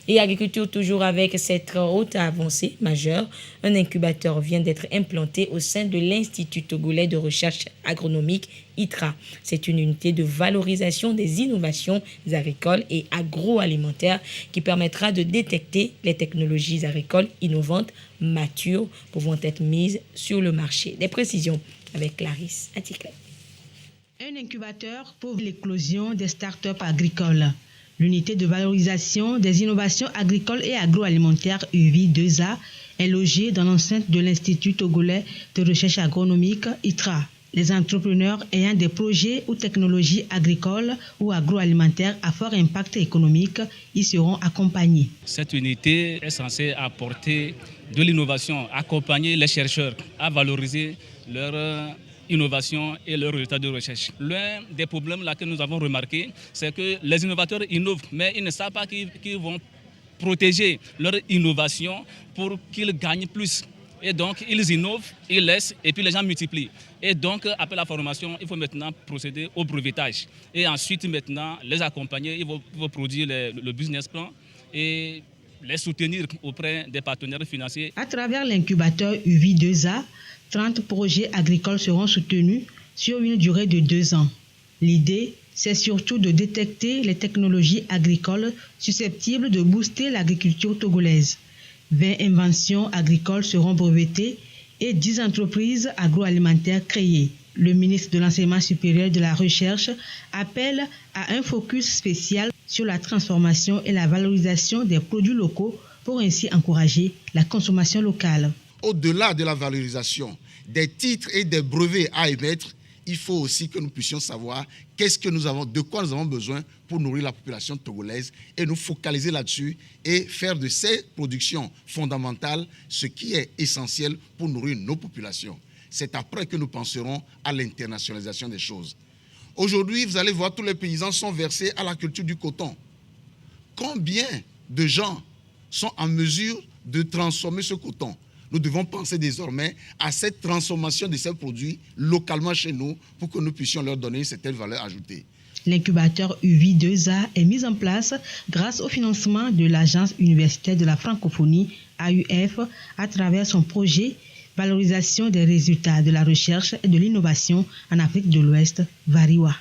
Et agriculture, toujours avec cette haute avancée majeure, un incubateur vient d'être implanté au sein de l'Institut togolais de recherche agronomique ITRA. C'est une unité de valorisation des innovations agricoles et agroalimentaires qui permettra de détecter les technologies agricoles innovantes, matures, pouvant être mises sur le marché. Des précisions avec Clarisse Aticlet. Un incubateur pour l'éclosion des start-up agricoles. L'unité de valorisation des innovations agricoles et agroalimentaires UVI-2A est logée dans l'enceinte de l'Institut togolais de recherche agronomique ITRA. Les entrepreneurs ayant des projets ou technologies agricoles ou agroalimentaires à fort impact économique y seront accompagnés. Cette unité est censée apporter de l'innovation, accompagner les chercheurs à valoriser leur innovation et leurs résultats de recherche. L'un des problèmes là que nous avons remarqué, c'est que les innovateurs innovent, mais ils ne savent pas qu'ils vont protéger leur innovation pour qu'ils gagnent plus. Et donc, ils innovent, ils laissent, et puis les gens multiplient. Et donc, après la formation, il faut maintenant procéder au brevetage. Et ensuite, maintenant, les accompagner, il faut produire le business plan et les soutenir auprès des partenaires financiers. À travers l'incubateur UVI-2A, 30 projets agricoles seront soutenus sur une durée de 2 ans. L'idée, c'est surtout de détecter les technologies agricoles susceptibles de booster l'agriculture togolaise. 20 inventions agricoles seront brevetées et 10 entreprises agroalimentaires créées. Le ministre de l'Enseignement supérieur et de la Recherche appelle à un focus spécial sur la transformation et la valorisation des produits locaux pour ainsi encourager la consommation locale. Au-delà de la valorisation des titres et des brevets à émettre, il faut aussi que nous puissions savoir de quoi nous avons besoin pour nourrir la population togolaise et nous focaliser là-dessus et faire de ces productions fondamentales ce qui est essentiel pour nourrir nos populations. C'est après que nous penserons à l'internationalisation des choses. Aujourd'hui, vous allez voir, tous les paysans sont versés à la culture du coton. Combien de gens sont en mesure de transformer ce coton? Nous devons penser désormais à cette transformation de ces produits localement chez nous pour que nous puissions leur donner une certaine valeur ajoutée. L'incubateur UVI-2A est mis en place grâce au financement de l'Agence universitaire de la francophonie, AUF, à travers son projet Valorisation des résultats de la recherche et de l'innovation en Afrique de l'Ouest, VARIWA.